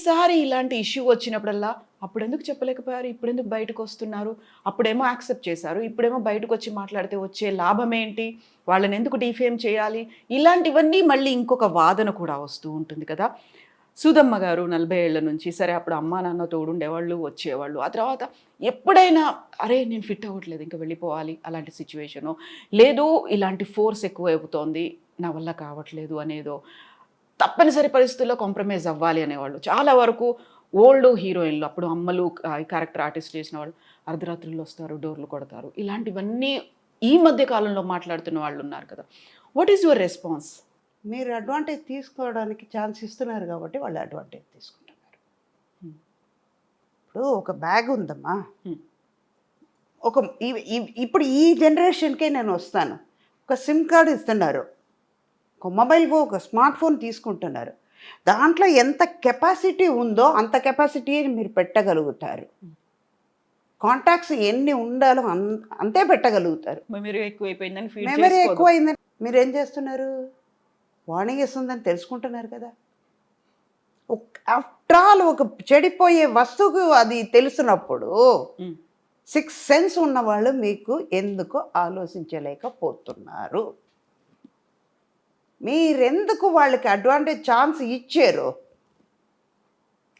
ప్రతిసారి ఇలాంటి ఇష్యూ వచ్చినప్పుడల్లా అప్పుడెందుకు చెప్పలేకపోయారు? ఇప్పుడెందుకు బయటకొస్తున్నారు? అప్పుడేమో యాక్సెప్ట్ చేశారు. ఇప్పుడేమో బయటకొచ్చి మాట్లాడితే వచ్చే లాభమేంటి? వాళ్ళనెందుకు డీఫేమ్ చేయాలి? ఇలాంటివన్నీ మళ్ళీ ఇంకొక వాదన కూడా వస్తూ ఉంటుంది కదా! సుధమ్మ గారు 40 ఏళ్ల నుంచి సరే అప్పుడు అమ్మా, నాన్న తోడుండేవాళ్ళు, వచ్చేవాళ్ళు. ఆ తర్వాత ఎప్పుడైనా అరే! నేను ఫిట్ అవ్వట్లేదు ఇంక వెళ్ళిపోవాలి అలాంటి సిట్యుయేషనో, లేదు ఇలాంటి ఫోర్స్ ఎక్కువైపుతోంది నా వల్ల కావట్లేదు అనేదో, తప్పనిసరి పరిస్థితుల్లో కాంప్రమైజ్ అవ్వాలి అనేవాళ్ళు. చాలా వరకు ఓల్డ్ హీరోయిన్‌లు అప్పుడు అమ్మలు క్యారెక్టర్ ఆర్టిస్ట్ చేసిన వాళ్ళు అర్ధరాత్రుల్లో వస్తారు, డోర్లు కొడతారు. ఇలాంటివన్నీ ఈ మధ్య కాలంలో మాట్లాడుతున్న వాళ్ళున్నారు కదా! What is your response? మీరు అడ్వాంటేజ్ తీసుకోవడానికి ఛాన్స్ ఇస్తున్నారు కాబట్టి వాళ్ళు అడ్వాంటేజ్ తీసుకుంటున్నారు. హ్మ్. ఇప్పుడు ఒక బ్యాగ్ ఉందమ్మా. హ్మ్. ఒక ఇప్పుడు ఈ జనరేషన్కే నేను వస్తాను. ఒక సిమ్ కార్డ్ ఇస్తున్నారు. ఒక మొబైల్ ఫోన్, ఒక స్మార్ట్ ఫోన్ తీసుకుంటున్నారు. దాంట్లో ఎంత కెపాసిటీ ఉందో అంత కెపాసిటీ మీరు పెట్టగలుగుతారు. కాంటాక్ట్స్ ఎన్ని ఉండాలో అంతే పెట్టగలుగుతారు. మెమరీ ఎక్కువైపోయిందని ఫీల్ మెమరీ చేసుకోదు. ఎక్కువైందని మీరేం చేస్తున్నారు? వార్నింగ్ ఇస్తుందని తెలుసుకుంటున్నారు కదా. ఆఫ్టర్ ఆల్ ఒక చెడిపోయే వస్తువుకు అది తెలుసున్నప్పుడు హ్మ్. 6 సెన్స్ ఉన్నవాళ్ళు మీకు ఎందుకు ఆలోచించలేకపోతున్నారు? మీరెందుకు వాళ్ళకి అడ్వాంటేజ్ ఛాన్స్ ఇచ్చారు?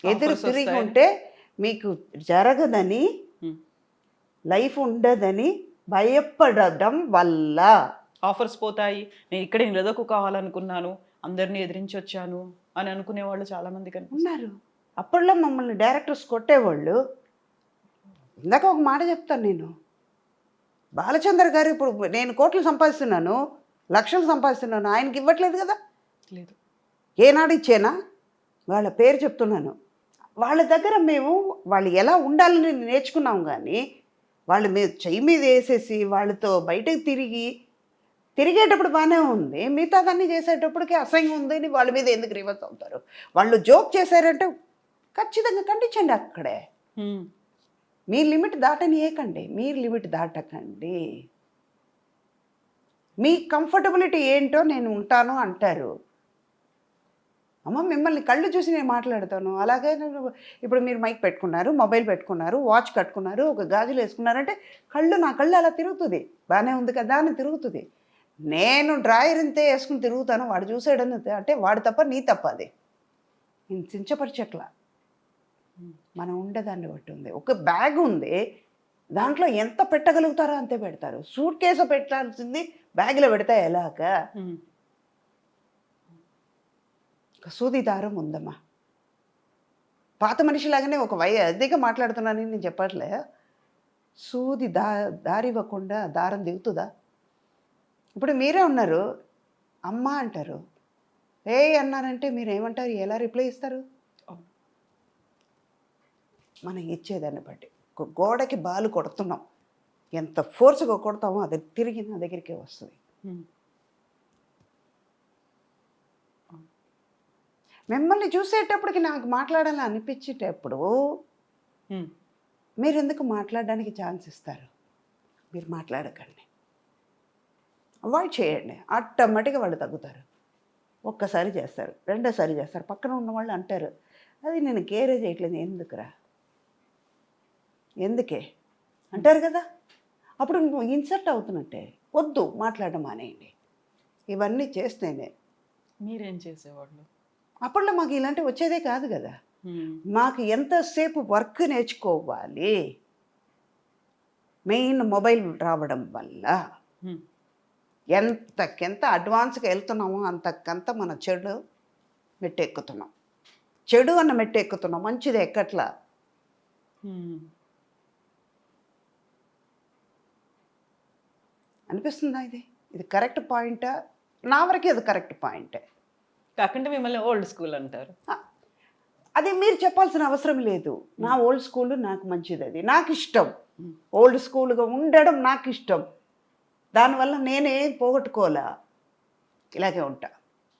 ఎదురు ఆఫర్స్ తిరిగి వస్తాయని. ఉంటే మీకు జరగదని, హ్మ్. లైఫ్ ఉండదని భయపడడం వల్ల. ఆఫర్స్ పోతాయి. నేను ఇక్కడే నిలదొక్కు కావాలనుకున్నాను. అందరిని ఎదిరించొచ్చాను అని అనుకునే వాళ్ళు చాలా మంది కనిపిస్తారు. ఉన్నారు. అప్పట్లో మమ్మల్ని డైరెక్టర్స్ కొట్టేవాళ్ళు. ఇందాక ఒక మాట చెప్తాను నేను. బాలచంద్ర గారు ఇప్పుడు నేను కోట్లు సంపాదిస్తున్నాను, లక్షలు సంపాదిస్తున్నాను. ఆయనకి ఇవ్వట్లేదు కదా. లేదు. ఏనాడు ఇచ్చేనా? వాళ్ళ పేరు చెప్తున్నాను. వాళ్ళ దగ్గర మేము వాళ్ళు ఎలా ఉండాలని నేర్చుకున్నాం కానీ, వాళ్ళు మీద చెయ్యి మీద వేసేసి వాళ్ళతో బయటకు తిరిగేటప్పుడు బాగానే ఉంది. మిగతాదన్నీ చేసేటప్పటికి అసహ్యం ఉంది అని వాళ్ళ మీద ఎందుకు రివర్స్ అవుతారు? వాళ్ళు జోక్ చేశారంటే ఖచ్చితంగా ఖండించండి అక్కడే. హ్మ్. మీ లిమిట్ దాటనీయకండి. మీరు లిమిట్ దాటకండి. మీ కంఫర్టబిలిటీ ఏంటో నేను ఉంటాను అంటారు. అమ్మ మిమ్మల్ని కళ్ళు చూసి నేను మాట్లాడతాను. అలాగే ఇప్పుడు మీరు మైక్ పెట్టుకున్నారు, మొబైల్ పెట్టుకున్నారు, వాచ్ కట్టుకున్నారు, ఒక గాజులు వేసుకున్నారంటే నా కళ్ళు అలా తిరుగుతుంది. బాగానే ఉంది కదా అని తిరుగుతుంది. నేను డ్రాయర్ ఇంతే వేసుకుని తిరుగుతాను, వాడు చూసాడని అంటే వాడు తప్ప నీ తప్ప అది. నేను చించపరిచట్లా. మనం ఉండేదాన్ని బట్టి ఉంది. ఒక బ్యాగ్ ఉంది, దాంట్లో ఎంత పెట్టగలుగుతారో అంతే పెడతారు. సూట్ కేసు పెట్టాల్సింది బ్యాగ్లో పెడితే ఎలాగా? హ్మ్. సూది దారం ఉందమ్మా. పాత మనిషిలాగానే ఒక అదిగా మాట్లాడుతున్నానని నేను చెప్పట్లే. సూది దారి ఇవ్వకుండా దారం దిగుతుందా? ఇప్పుడు మీరే ఉన్నారు, అమ్మ అంటారు. అన్నారంటే మీరు ఏమంటారు? ఎలా రిప్లై ఇస్తారు? అవును. మనం ఇచ్చేదాన్ని బట్టి. ఒక గోడకి బాలు కొడుతున్నాం, ఎంత ఫోర్స్గా కొడతామో అది తిరిగి నా దగ్గరికే వస్తుంది. హ్మ్. మిమ్మల్ని చూసేటప్పటికి నాకు మాట్లాడాలని అనిపించేటప్పుడు హ్మ్. మీరు ఎందుకు మాట్లాడడానికి ఛాన్స్ ఇస్తారు? మీరు మాట్లాడకండి, అవాయిడ్ చేయండి. ఆటోమేటిక్గా వాళ్ళు తగ్గుతారు. ఒక్కసారి చేస్తారు, రెండోసారి చేస్తారు, పక్కన ఉన్న వాళ్ళు అంటారు అది నేను కేరే చేయట్లేదు, ఎందుకురా, ఎందుకే అంటారు కదా. అప్పుడు నువ్వు ఇన్సర్ట్ అవుతున్నట్టే. వద్దు, మాట్లాడడం మానేయండి. ఇవన్నీ చేస్తేనే. మీరేం చేసేవాళ్ళు? అప్పట్లో మాకు ఇలాంటివి వచ్చేదే కాదు కదా. హ్మ్. మాకు ఎంతసేపు వర్క్ నేర్చుకోవాలి. మెయిన్ మొబైల్ రావడం వల్ల హ్మ్. ఎంతకెంత అడ్వాన్స్గా వెళ్తున్నామో అంతకంత మన చెడు మెట్టెక్కుతున్నాం. చెడు అన్న మెట్టెక్కుతున్నాం, మంచిది ఎక్కట్లా. హ్మ్. అనిపిస్తుందా ఇది కరెక్ట్ పాయింటా? నా వరకే అది కరెక్ట్ పాయింటే. కాకుంటే మిమ్మల్ని ఓల్డ్ స్కూల్ అంటారు. అది మీరు చెప్పాల్సిన అవసరం లేదు. నా ఓల్డ్ స్కూల్ నాకు మంచిది, అది నాకు ఇష్టం. ఓల్డ్ స్కూల్గా ఉండడం నాకు ఇష్టం. దానివల్ల నేనేం పోగొట్టుకోలే, ఇలాగే ఉంటా.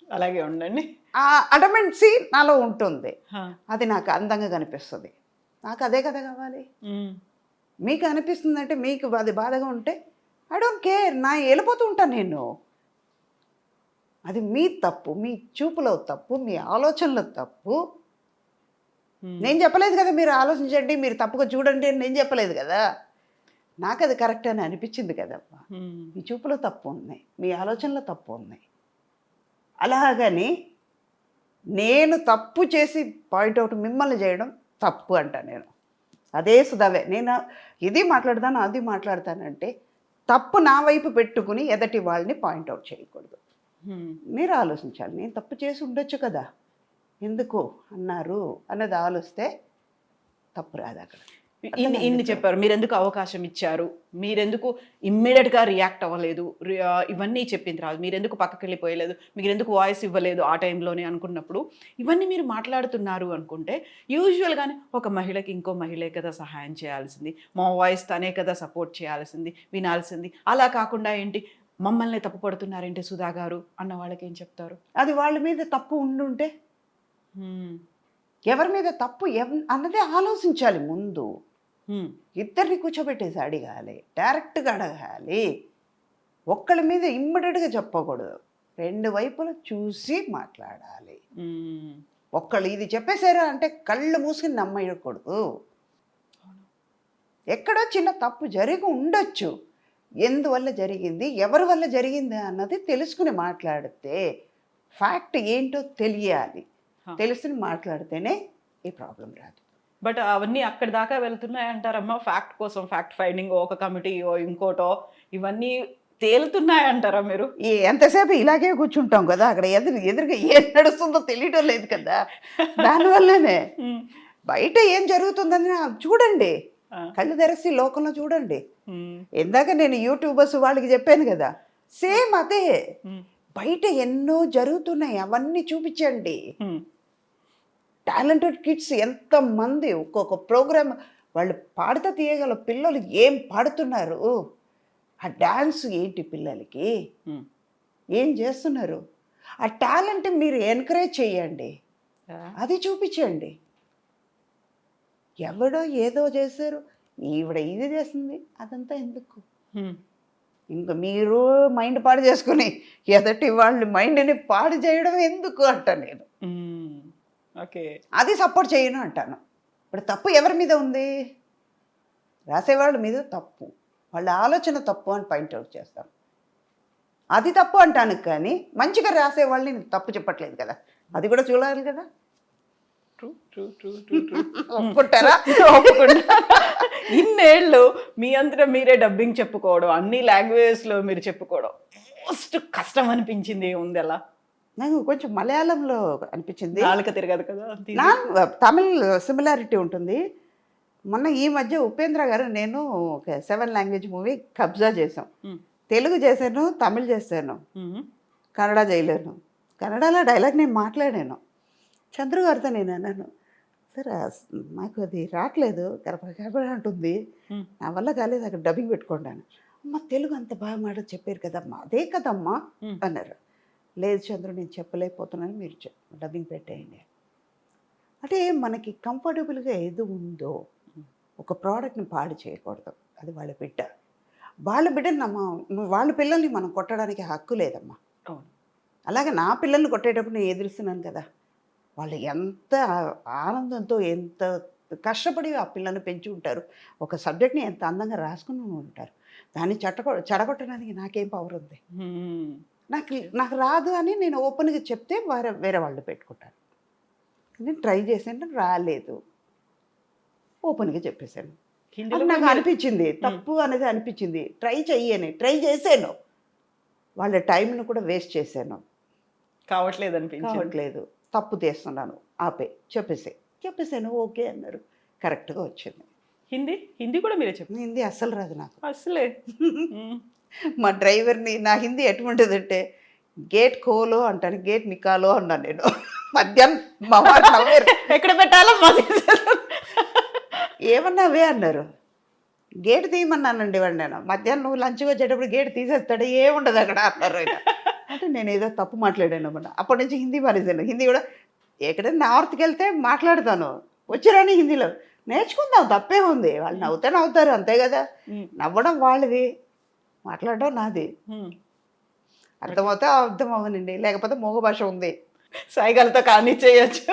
అలాగే ఉండండి. ఆ అడమెంట్సీ నాలో ఉంటుంది. హా. అది నాకు అందంగా కనిపిస్తుంది. నాకు అదే కదా కావాలి. హ్మ్. మీకు అనిపిస్తుందంటే మీకు అది బాధగా ఉంటే ఐ డోంట్ కేర్, నా వెళ్ళిపోతూ ఉంటాను నేను. అది మీ తప్పు, మీ చూపులో తప్పు, మీ ఆలోచనలో తప్పు. నేను చెప్పలేదు కదా మీరు ఆలోచించండి, మీరు తప్పుగా చూడండి అని నేను చెప్పలేదు కదా. నాకు అది కరెక్ట్ అని అనిపించింది కదమ్మా. మీ చూపులో తప్పు ఉంది, మీ ఆలోచనలో తప్పు ఉంది. అలాగని నేను తప్పు చేసి పాయింట్అవుట్ మిమ్మల్ని చేయడం తప్పు అంట నేను. అదే సుధావే, నేను ఇది మాట్లాడతాను అది మాట్లాడతానంటే తప్పు నా వైపు పెట్టుకుని ఎదటి వాళ్ళని పాయింట్అవుట్ చేయకూడదు. మీరు ఆలోచించాలి, నేను తప్పు చేసి ఉండొచ్చు కదా, ఎందుకు అన్నారు అన్నది ఆలోచిస్తే తప్పు రాదు అక్కడ. ఇన్ని చెప్పారు, మీరెందుకు అవకాశం ఇచ్చారు, మీరెందుకు ఇమ్మీడియట్గా రియాక్ట్ అవ్వలేదు, ఇవన్నీ చెప్పిన తర్వాత మీరెందుకు పక్కకి వెళ్ళిపోయలేదు, మీరెందుకు వాయిస్ ఇవ్వలేదు ఆ టైంలోనే అనుకున్నప్పుడు ఇవన్నీ మీరు మాట్లాడుతున్నారు అనుకుంటే యూజువల్గానే ఒక మహిళకి ఇంకో మహిళే కదా సహాయం చేయాల్సింది, మా వాయిస్ తనే కదా సపోర్ట్ చేయాల్సింది, వినాల్సింది. అలా కాకుండా ఏంటి మమ్మల్ని తప్పు పడుతున్నారేంటి సుధా గారు అన్న వాళ్ళకి ఏం చెప్తారు? అది వాళ్ళ మీద తప్పు ఉండుంటే ఎవరి మీద తప్పు అన్నదే ఆలోచించాలి ముందు. ఇద్దరిని కూర్చోబెట్టేసి అడగాలి, డైరెక్ట్గా అడగాలి. ఒక్కళ్ళ మీద ఇమ్మీడియట్గా చెప్పకూడదు, రెండు వైపులు చూసి మాట్లాడాలి. ఒక్కళ్ళు ఇది చెప్పేశారా అంటే కళ్ళు మూసుకుని నమ్మకూడదు. ఎక్కడో చిన్న తప్పు జరిగి ఉండొచ్చు, ఎందువల్ల జరిగింది, ఎవరి వల్ల జరిగింది అన్నది తెలుసుకుని మాట్లాడితే ఫ్యాక్ట్ ఏంటో తెలియాలి. తెలుసుకుని మాట్లాడితేనే ఈ ప్రాబ్లం రాదు. బట్ అవన్నీ అక్కడి దాకా వెళ్తున్నాయి అంటారమ్మా? ఫ్యాక్ట్ కోసం ఫ్యాక్ట్ ఫైండింగ్, ఒక కమిటీయో ఇంకోటో ఇవన్నీ తేలుతున్నాయి అంటారా మీరు? ఎంతసేపు ఇలాగే కూర్చుంటాం కదా, అక్కడ ఎదురుగా ఏం నడుస్తుందో తెలియటం లేదు కదా. దానివల్లనే బయట ఏం జరుగుతుందని చూడండి, కళ్ళు తెరసి లోకంలో చూడండి. ఇందాక నేను యూట్యూబర్స్ వాళ్ళకి చెప్పాను కదా, సేమ్ అదే. బయట ఎన్నో జరుగుతున్నాయి, అవన్నీ చూపించండి. టాలెంటెడ్ కిడ్స్ ఎంతమంది, ఒక్కొక్క ప్రోగ్రామ్ వాళ్ళు పాడుతా తీయగల పిల్లలు ఏం పాడుతున్నారు, ఆ డాన్స్ ఏంటి, పిల్లలకి ఏం చేస్తున్నారు, ఆ టాలెంట్ మీరు ఎంకరేజ్ చేయండి, అది చూపించండి. ఎవడో ఏదో చేశారు, ఈవిడ ఇది చేస్తుంది, అదంతా ఎందుకు? ఇంకా మీరు మైండ్ పాడు చేసుకుని ఎదటి వాళ్ళ మైండ్ని పాడు చేయడం ఎందుకు అంట నేను. ఓకే, అది సపోర్ట్ చేయను అంటాను. ఇప్పుడు తప్పు ఎవరి మీద ఉంది? రాసేవాళ్ళ మీద తప్పు, వాళ్ళ ఆలోచన తప్పు అని పాయింట్అవుట్ చేస్తాను. అది తప్పు అంటాను, కానీ మంచిగా రాసేవాళ్ళని నేను తప్పు చెప్పట్లేదు కదా, అది కూడా చూడాలి కదా. ఒప్పుకుంటారా? ఇన్నేళ్ళు మీ అంతటా మీరే డబ్బింగ్ చెప్పుకోవడం, అన్ని లాంగ్వేజెస్లో మీరు చెప్పుకోవడం మోస్ట్ కష్టం అనిపించింది ఉంది అలా? నాకు కొంచెం మలయాళంలో అనిపించింది, నాలుక తిరగదు కదా. తమిళ్ సిమిలారిటీ ఉంటుంది. మొన్న ఈ మధ్య ఉపేంద్ర గారు నేను ఒక 7 లాంగ్వేజ్ మూవీ కబ్జా చేసాం. తెలుగు చేశాను, తమిళ్ చేశాను, కన్నడ చేయలేను. కన్నడలో డైలాగ్ నేను మాట్లాడాను. చంద్రు గారితో నేను అన్నాను, సార్ నాకు అది రావట్లేదు, కరప అంటుంది, నా వల్ల కాలేదు, అక్కడ డబ్బింగ్ పెట్టుకున్నాను. అమ్మ తెలుగు అంత బాగా మాట చెప్పారు కదమ్మా, అదే కదమ్మా అన్నారు. లేదు చంద్రు, నేను చెప్పలేకపోతున్నాను, మీరు డబ్బింగ్ పెట్టేయండి. అంటే మనకి కంఫర్టబుల్గా ఏది ఉందో ఒక ప్రోడక్ట్ని పాడు చేయకూడదు, అది వాళ్ళ బిడ్డ. వాళ్ళ బిడ్డని వాళ్ళ పిల్లల్ని మనం కొట్టడానికి హక్కు లేదమ్మా. అలాగే నా పిల్లల్ని కొట్టేటప్పుడు నేను ఎదురుస్తున్నాను కదా, వాళ్ళు ఎంత ఆనందంతో ఎంత కష్టపడి ఆ పిల్లల్ని పెంచి ఉంటారు, ఒక సబ్జెక్ట్ని ఎంత అందంగా రాసుకుని ఉంటారు, దాన్ని చెడగొట్టడానికి నాకేం పవర్ ఉంది? నాకు రాదు అని నేను ఓపెన్గా చెప్తే వేరే వాళ్ళు పెట్టుకుంటారు. నేను ట్రై చేశాను, రాలేదు, ఓపెన్గా చెప్పేశాను. నాకు అనిపించింది తప్పు అనేది అనిపించింది, ట్రై చేశాను, వాళ్ళ టైంను కూడా వేస్ట్ చేశాను, కావట్లేదు, తప్పు తీస్తున్నాను, చెప్పేసాను, ఓకే అన్నారు, కరెక్ట్గా వచ్చింది. హిందీ కూడా మీరే చెప్పారు? హిందీ అస్సలు రాదు నాకు, అసలే. మా డ్రైవర్ని నా హిందీ ఎటువంటిదంటే గేట్ ఖోలో అంటాను, గేట్ నికాలో అన్నాను నేను. మధ్యాహ్నం మా వారు నవ్వారు, ఎక్కడ పెట్టాలో ఏమన్నావే అన్నారు. గేట్ తీయమన్నానండి వాడు, నేను మధ్యాహ్నం నువ్వు లంచ్కి వచ్చేటప్పుడు గేట్ తీసేస్తాడు, ఏముండదు అక్కడ అన్నారు ఆయన. అంటే నేను ఏదో తప్పు మాట్లాడాను అన్నమాట. అప్పటి నుంచి హిందీ మానేశాను. హిందీ కూడా ఎక్కడైనా నార్త్కి వెళ్తే మాట్లాడతాను, వచ్చిరాని హిందీలో నేర్చుకుందాం, తప్పే ఉంది, వాళ్ళు నవ్వుతారు అంతే కదా, నవ్వడం వాళ్ళది, మాట్లాడడం నాది. అర్థమవుతే అర్థం అవ్వనండి, లేకపోతే మూగ భాష ఉంది, సైగలతో కానీ చేయొచ్చు.